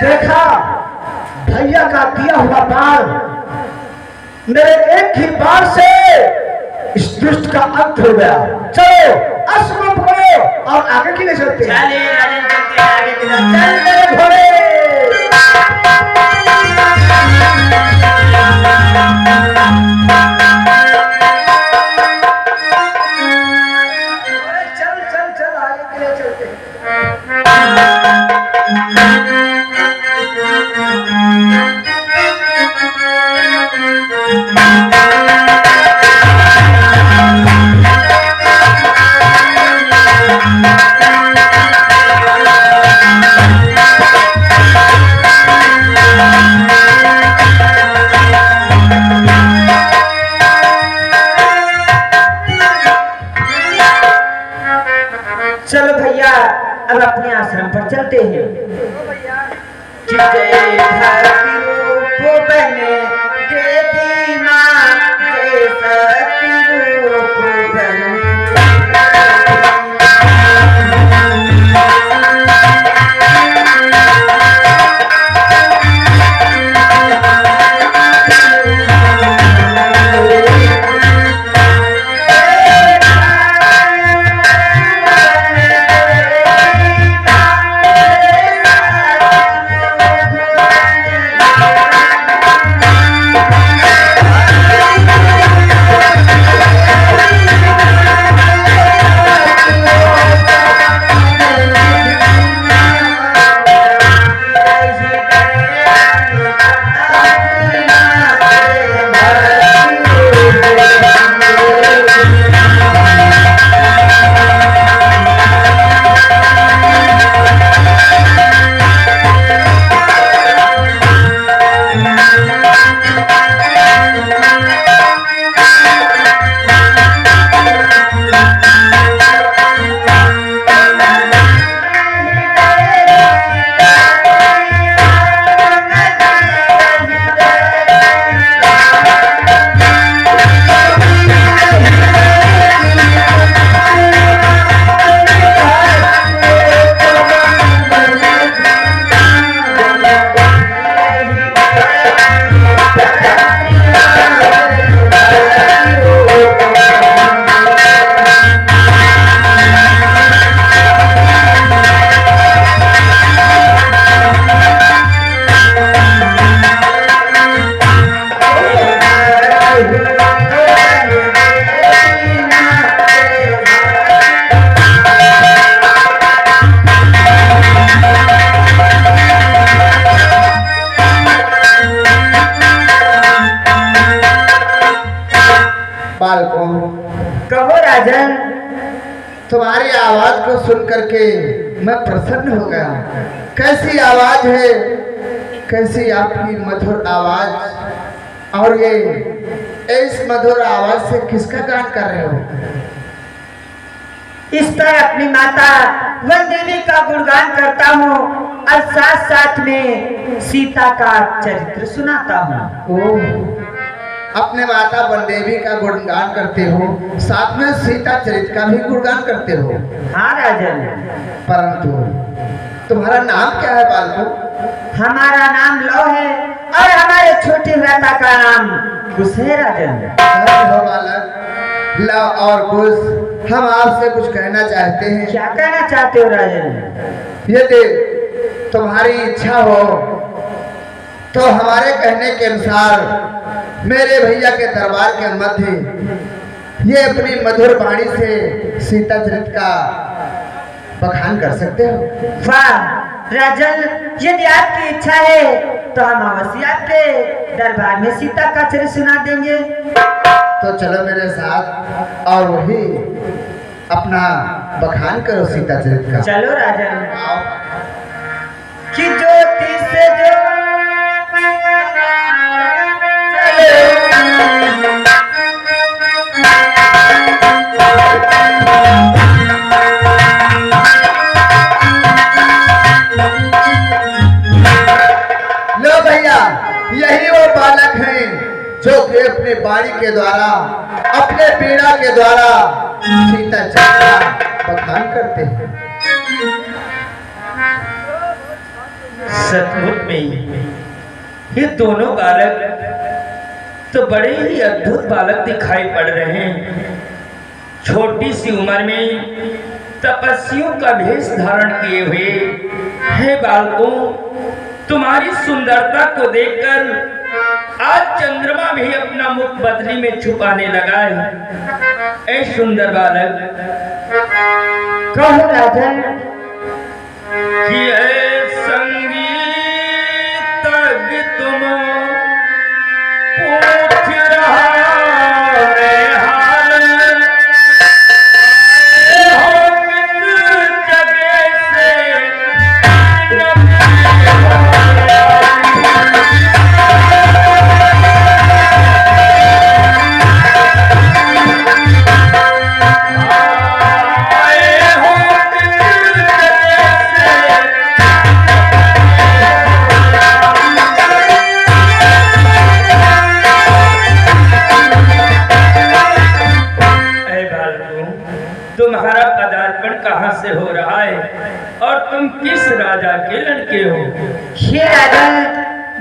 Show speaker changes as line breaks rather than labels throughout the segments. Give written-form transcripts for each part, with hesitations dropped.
देखा भैया का दिया हुआ बाण मेरे एक ही बाण से इस दुष्ट का अंत हो गया। चलो अश्व पकड़ो और आगे की नहीं चलते। चल मेरे घोड़े। चल चल चल आगे के लिए चलते। चलो भैया अब अपने आश्रम पर चलते हैं। बालकों, कहो राजन, तुम्हारी आवाज को सुन करके मैं प्रसन्न हो गया। कैसी आवाज है, कैसी आपकी मधुर आवाज। और ये इस मधुर आवाज से किसका गान कर रहे हो? इस पर अपनी माता वन देवी का गुणगान करता हूँ और साथ साथ में सीता का चरित्र सुनाता हूँ। अपने माता वन देवी का गुणगान करते हो, साथ में सीता चरित्र का भी गुणगान करते हो। हाँ राजन। परंतु तुम्हारा नाम क्या है बालको? हमारा नाम लव है और हमारे छोटे भ्राता का नाम कुश है राजन। बालक, लव और कुश, हम आपसे कुछ कहना चाहते हैं। क्या कहना चाहते हो राजन? यदि तुम्हारी इच्छा हो तो हमारे कहने के अनुसार मेरे भैया के दरबार के मध्य ये अपनी मधुर वाणी से सीता चरित्र का बखान कर सकते हो। वाह राजन, यदि आपकी इच्छा है तो हम अवश्य आपके दरबार में सीता का चरित्र सुना देंगे। तो चलो मेरे साथ और वही अपना बखान करो सीता चरित्र का। चलो राजन। कि ज्योति से जो के द्वारा, अपने पीड़ा के द्वारा सीता जी का बखान करते हैं।
सचमुच में ये दोनों बालक तो बड़े ही अद्भुत बालक दिखाई पड़ रहे हैं। छोटी सी उम्र में तपस्वियों का भेष धारण किए हुए। हे बालकों, तुम्हारी सुंदरता को देखकर आज चंद्रमा भी अपना मुख बदली में छुपाने लगा है। ऐ सुंदर बालक,
कहो राजन
कि ऐ संगीतज्ञ तुम पूछ रहा है हाल, हो किस जगह से तुम्हारा पदार्पण कहाँ से हो रहा है और तुम किस राजा के लड़के हो?
हे राजा,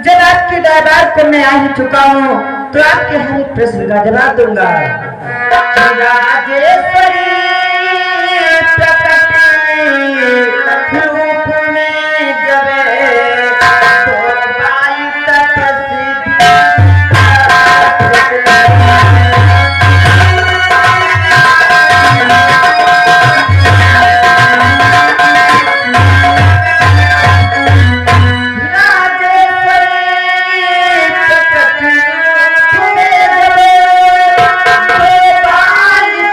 जब आपके दरबार को मैं आ ही चुका हूँ तो आपके हर एक प्रश्न का जवाब दूंगा। राजेश्वरी प्रकट रूप में जब तो बालिक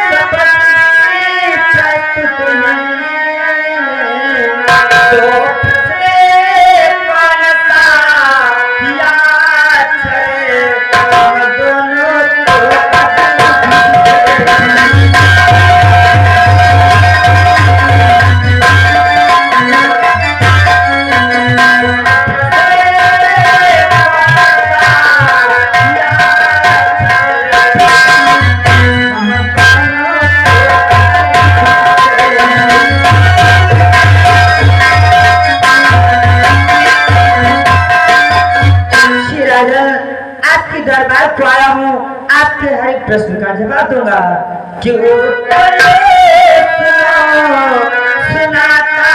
दरबार को आया हूँ, आपके हर एक प्रश्न का जवाब दूंगा। कि वो सुनाता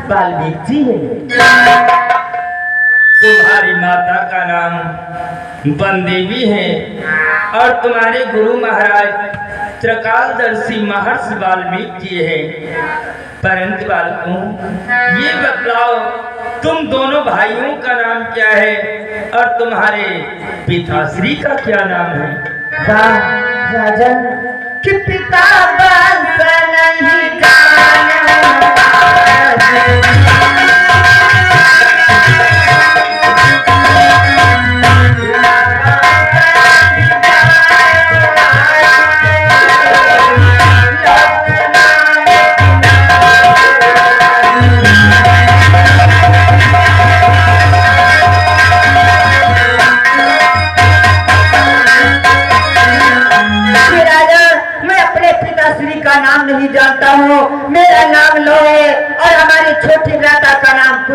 वाल्मीकि जी है।
तुम्हारी माता का नाम बनदेवी है और तुम्हारे गुरु महाराज त्रिकालदर्शी महर्षि वाल्मीकि जी है। परंतु बालकों, ये बतलाओ तुम दोनों भाइयों का नाम क्या है और तुम्हारे पिताश्री का क्या नाम है?
राजन कि पिता बंस नहीं जाना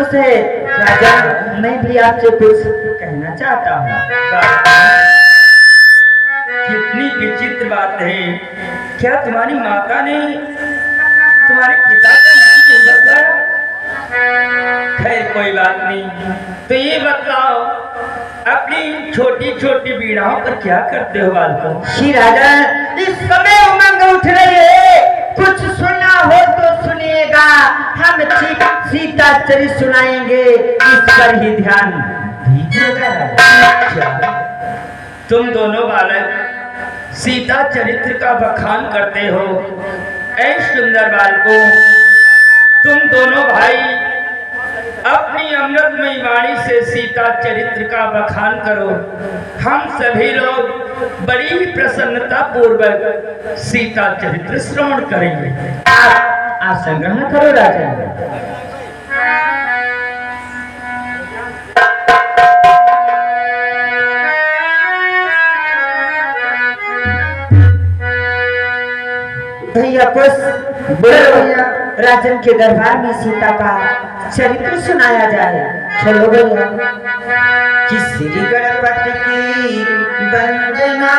खुश है। राजा मैं भी आपसे कुछ कहना चाहता हूँ।
कितनी विचित्र बात है। क्या तुम्हारी माता ने तुम्हारे पिता का नाम नहीं बताया? खैर कोई बात नहीं। तो ये बताओ, अपनी छोटी छोटी बीड़ाओं पर क्या करते हो बालकों?
श्री राजा इस समय उमंग उठ रही है, कुछ सुनना हो तो सुनिएगा। हम सीता चरित्र सुनाएंगे, इस पर ही ध्यान दीजिएगा।
तुम दोनों बालक सीता चरित्र का बखान करते हो। ऐ सुंदर बालकों, तुम दोनों भाई अपनी अमृतमयी वाणी से सीता चरित्र का बखान करो। हम सभी लोग बड़ी ही प्रसन्नता पूर्वक सीता चरित्र श्रवण करेंगे।
आप आसन ग्रहण करो राजा। भैया कुछ भैया राजन के दरबार में सीता का चरित्र सुनाया जाए। चलो भैया। कि श्री गणपति की वंदना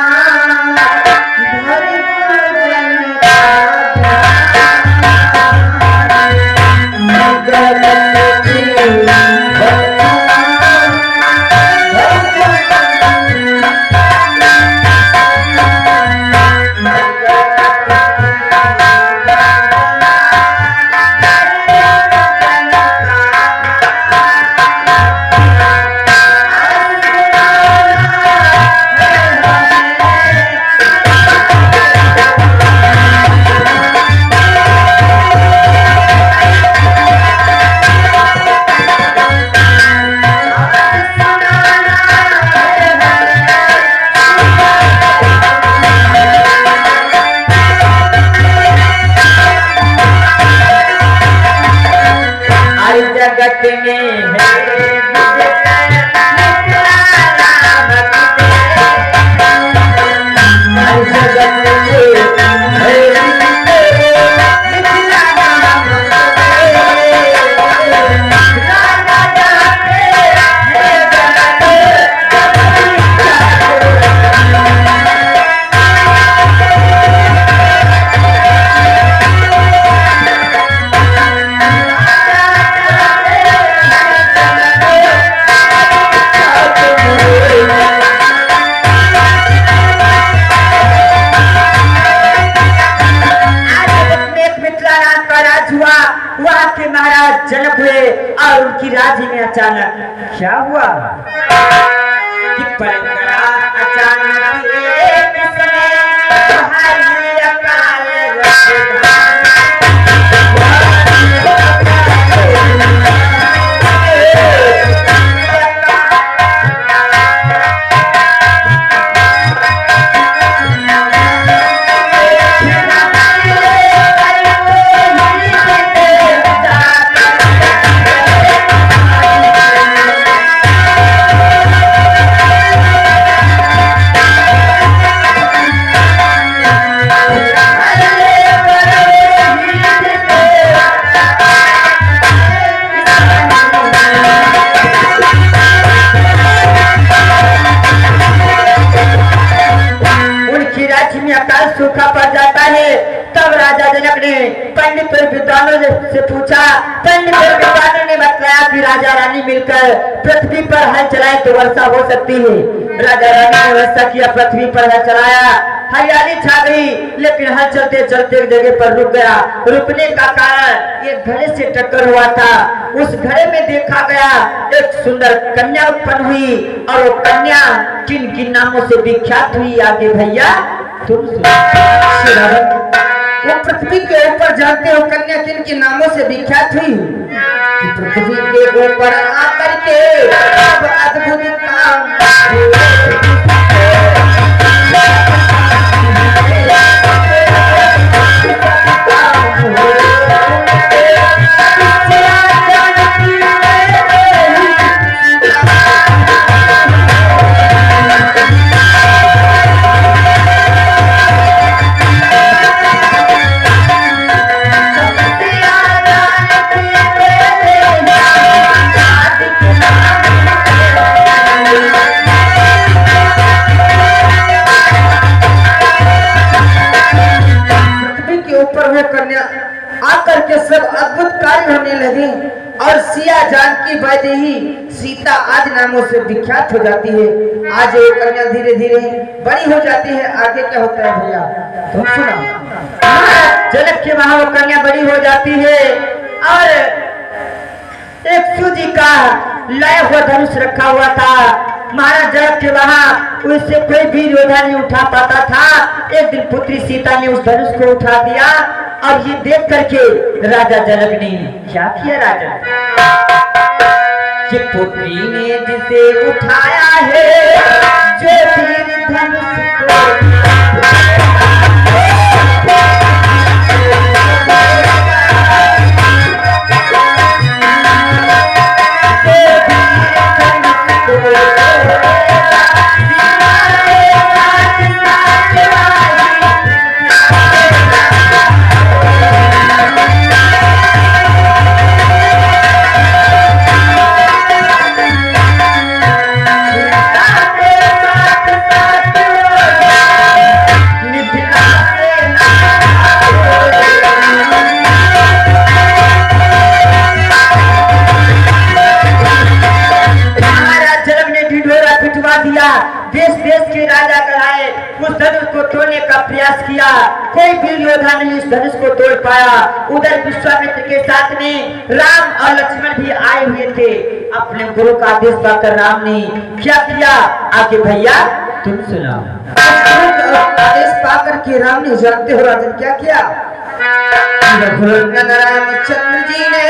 जनक हुए और उनकी राज्य में अचानक क्या हुआ कि परंपरा अचानक एक समय भारी अकाल सूखा पड़ जाता है। तब राजा जनक ने पंडित और विद्वानों से पूछा। पंडित और विद्वानों ने बताया कि राजा रानी मिलकर पृथ्वी पर हल चलाए तो वर्षा हो सकती है। राजा रानी ने वर्षा किया, पृथ्वी पर हल चलाया, हरियाली छा गई, लेकिन हल चलते चलते एक जगह पर रुक गया। रुकने का कारण एक घड़े से टक्कर हुआ था। उस घड़े में देखा गया एक सुंदर कन्या उत्पन्न हुई और वो कन्या किन किन नामों से विख्यात हुई, आगे भैया तुम
वो पृथ्वी के ऊपर जानते हो कन्या किन के नामों से विख्यात हुई? पृथ्वी के ऊपर आकर के अब अद्भुत काम
और सिया जानकी वैदेही सीता आज नामों से विख्यात हो जाती है। आज ये कन्या धीरे धीरे बड़ी हो जाती है। आगे क्या होता है भैया तुम सुना। जनक के वहां वो कन्या बड़ी हो जाती है और एक सूजी का लाया हुआ धनुष रखा हुआ था। महाराज जनक के वहां उससे कोई भी योद्धा नहीं उठा पाता था। एक दिन पुत्री सीता ने उस धनुष को उठा दिया और ये देख करके राजा जनक ने क्या किया। राजा कि पुत्री ने जिसे उठाया है जो वीर धनुष को किया। कोई भी योद्धा नहीं इस धनुष को तोड़ पाया। उधर विश्वामित्र के साथ में राम और लक्ष्मण भी आए हुए थे। अपने गुरु का आदेश पाकर राम ने क्या किया आगे भैया तुम सुनाओ। गुरु का आदेश पाकर के राम ने जानते हो राजन क्या किया। रामचंद्र जी ने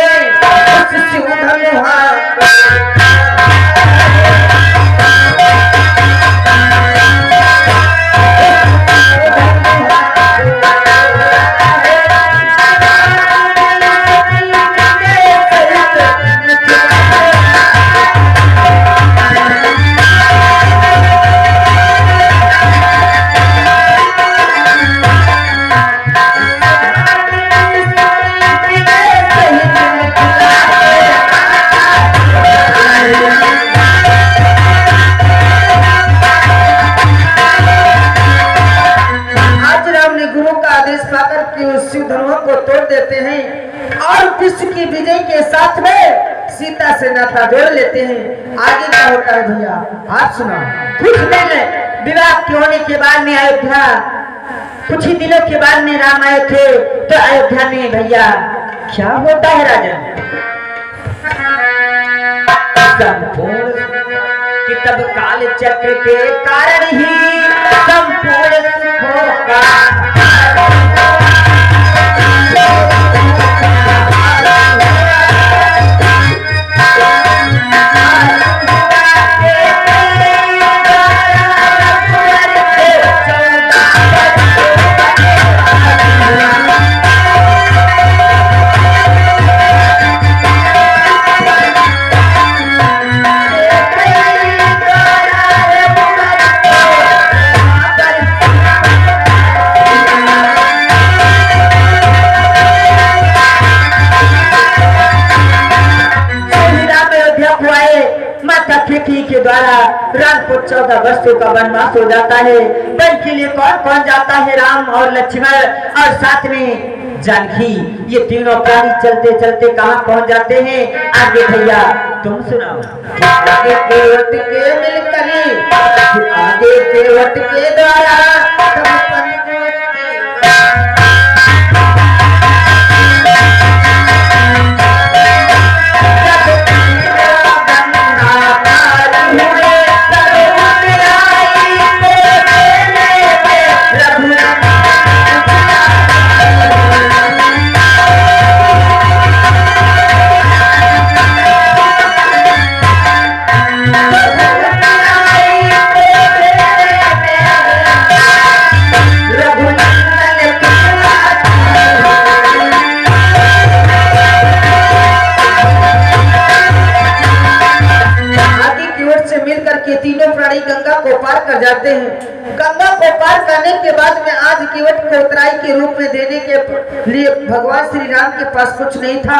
को तोड़ देते हैं और विश्व की विजय के साथ में सीता से नाता जोड़ लेते हैं। आगे क्या होता है भैया आप सुनाओ। कुछ दिन विवाह के होने के बाद में अयोध्या कुछ ही दिनों के बाद में राम आए थे तो अयोध्या में भैया क्या होता है राजन संपूर्ण कि तब काल चक्र के कारण ही संपूर्ण सुखों का के द्वारा राम को 14 वर्षों का वनवास हो जाता है। वन के लिए कौन कौन जाता है राम और लक्ष्मण और साथ में जानकी। ये तीनों प्राणी चलते चलते कहाँ पहुँच जाते हैं आगे भैया तुम सुनाओ। आगे केवट के मिलकर आगे केवट के द्वारा बड़ी गंगा को पार कर जाते हैं। गंगा को पार करने के बाद में आज केवट को उत्तराई के रूप में देने के लिए भगवान श्री राम के पास कुछ नहीं था।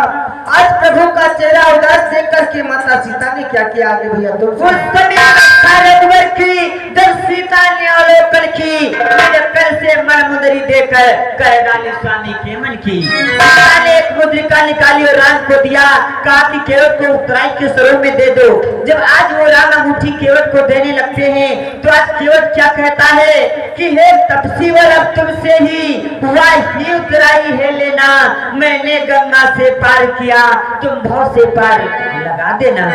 आज प्रभु का चेहरा उदास देख करके माता सीता ने क्या किया आगे भैया तुम उस समय की जब सीता ने अवलोकन की मेरे पैर से मन मुद्री देकर कह डाली स्वामी के मन की। सीता ने एक मुद्रिका निकाली और राम को दिया, कहा कि केवट को उत्तराई के स्वरूप में दे दो। जब आज वो राम अंगूठी केवट को देने लगते हैं तो आज केवट क्या कहता है कि हे तपसीवर अब तुमसे ही हुआ ही उत्तराई है लेना, मैंने गंगा से पार किया तुम भाव से पार लगा देना।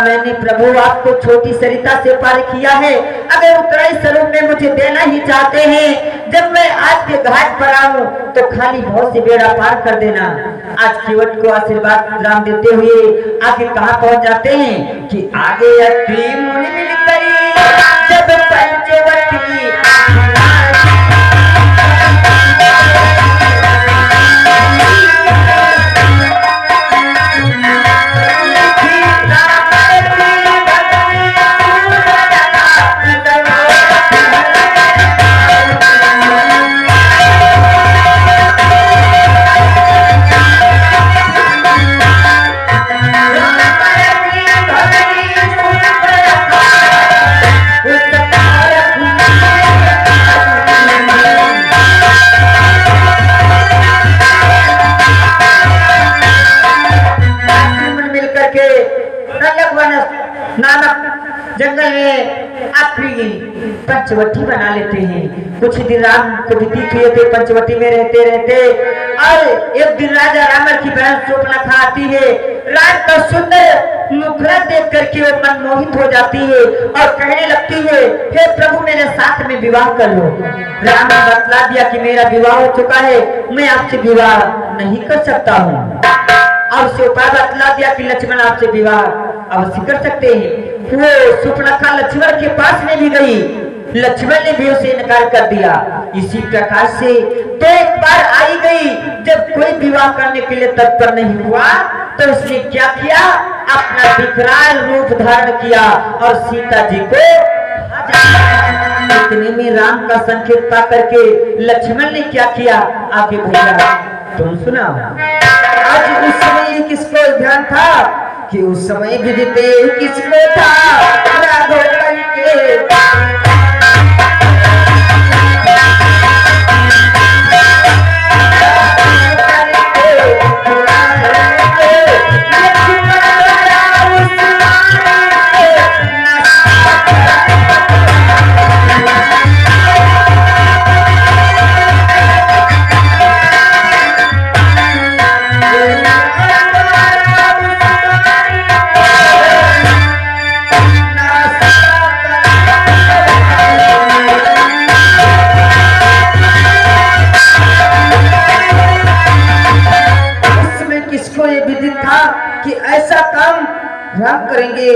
मैंने प्रभु आपको छोटी सरिता से पार किया है, अगर उत्तराई स्वरूप में मुझे देना ही चाहते हैं, जब मैं आज के घाट पर आऊं तो खाली भाव से बेड़ा पार कर देना। आज केवट को आशीर्वाद राम देते हुए आगे कहाँ पहुंच जाते हैं कि आगे अत्रि मुनि मिलकर जब पंचवटी जंगल में अपनी पंचवटी बना लेते हैं। कुछ दिन राम को व्यतीत हुए थे पंचवटी में रहते रहते, और एक दिन राजा रावण की बहन शूर्पणखा आती है। राम का सुंदर मुखड़ा देख करके वो मनमोहित हो जाती है और कहने लगती है, हे प्रभु मेरे साथ में विवाह कर लो। राम ने बतला दिया कि मेरा विवाह हो चुका है, मैं आपसे विवाह नहीं कर सकता हूँ। और उसे उपाय बतला दिया कि लक्ष्मण आपसे विवाह अवश्य कर सकते हैं। वो शूर्पणखा लक्ष्मण के पास में भी गई, लक्ष्मण ने भी उसे इनकार कर दिया। इसी प्रकार से तो एक बार आई गई, जब कोई विवाह करने के लिए तत्पर नहीं हुआ तो उसने क्या किया, अपना विकराल रूप धारण किया और सीता जी को इतने में राम का संकेत पा करके लक्ष्मण ने क्या किया आगे भैया तुम सुनाओ। आज उस समय किसको ध्यान था कि उस समय विदिते किसको था राघव के कि ऐसा काम राम करेंगे।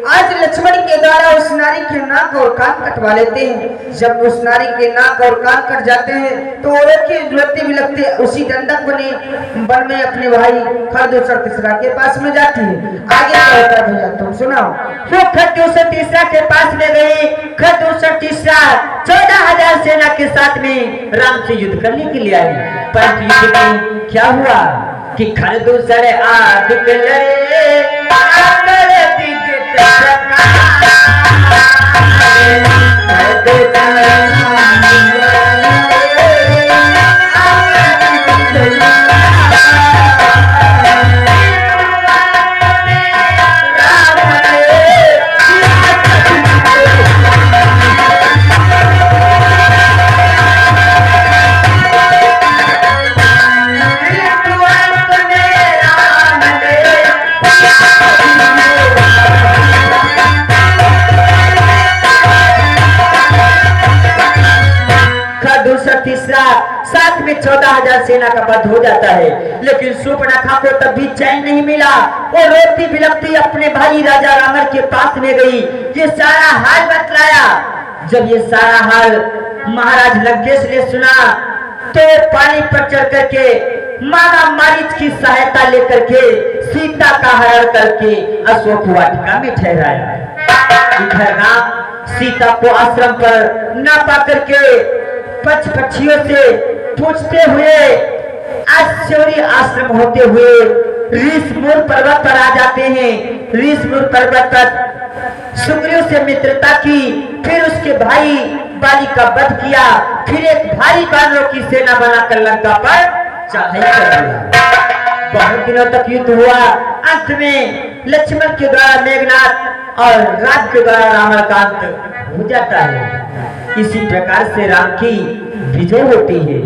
आज लक्ष्मण के द्वारा उस नारी के नाक और कान कटवा लेते हैं। जब उस नारी के नाक और कान कट जाते हैं तो औरत की रोती भी लगती है। उसी दंडक बने वन में अपने भाई खरदूसर तीसरा के पास में जाती है। आगे कहता है भैया तुम सुनाओ। वो खरदूसर तीसरा के पास में गई। खरदूसर तीसरा 14,000 सेना के साथ में राम से युद्ध करने के लिए आई। पर युद्ध में क्या हुआ कि खरदूसर आदिक लड़े आकर दिगत तीसरा साथ में 14,000 सेना का वध हो जाता है। लेकिन शूर्पणखा को तब भी चैन नहीं मिला। वो रोती बिलखती अपने भाई राजा रावण के पास में गई, ये सारा हाल बतलाया। जब ये सारा हाल महाराज लंकेश ने सुना तो पानी पर चढ़ करके माना मारीच की सहायता लेकर के सीता का हरण करके अशोक वाटिका में ठहराया। इधर राम सीता को आश्रम पर न पा करके पक्षियों से पूछते हुए आश्चर्य आश्रम होते हुए ऋषिमूल पर्वत पर आ जाते हैं। ऋषिमूल पर्वत पर सुग्रीव से मित्रता की, फिर उसके भाई बाली का वध किया, फिर एक भारी बानरों की सेना बनाकर लंका पर चढ़ाई कर दिया। बहुत दिनों तक युद्ध हुआ। अंत में लक्ष्मण के द्वारा मेघनाथ और राम के द्वारा रामाकांत हो जाता है। इसी प्रकार से राम की विजय होती है।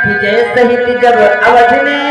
विजय सहित जब अवध में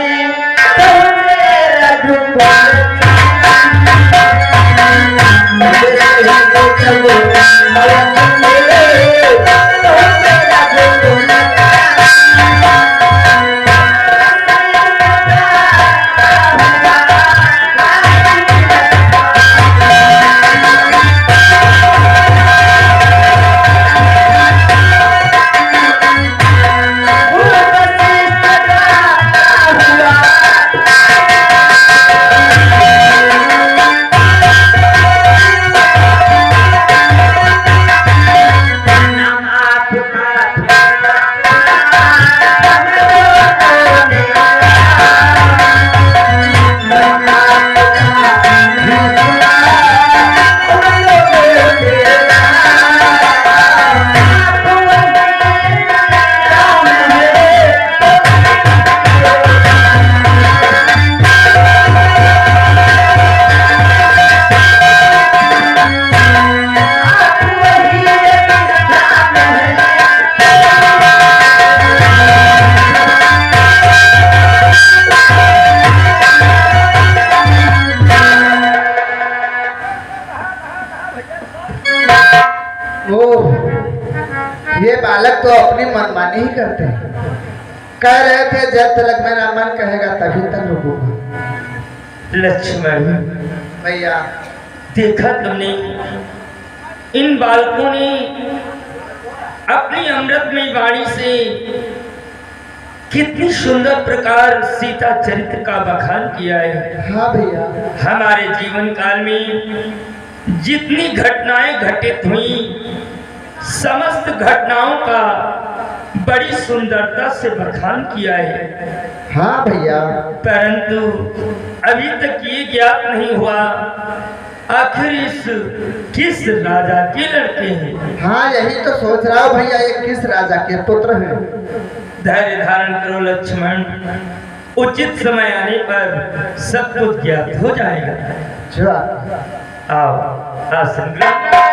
ये बालक तो अपनी मनमानी ही करते हैं। कह रहे थे जब तक मेरा मन कहेगा तभी तक रुकूंगा।
लक्ष्मण
भैया
देखा तुमने, इन बालकों ने अपनी अमृतमयी वाणी से कितनी सुंदर प्रकार सीता चरित्र का बखान किया है।
हाँ भैया,
हमारे जीवन काल में जितनी घटनाएं घटित हुई, समस्त घटनाओं का बड़ी सुंदरता से बखान किया है।
हाँ भैया,
परंतु अभी तक ये ज्ञात नहीं हुआ आखिर इस किस राजा के लड़के हैं।
हाँ यही तो सोच रहा हूँ भैया, ये किस राजा के पुत्र हैं।
धैर्य धारण करो लक्ष्मण, उचित समय आने पर सब कुछ ज्ञात हो जाएगा।
जा
आओ आसन ग्रहण।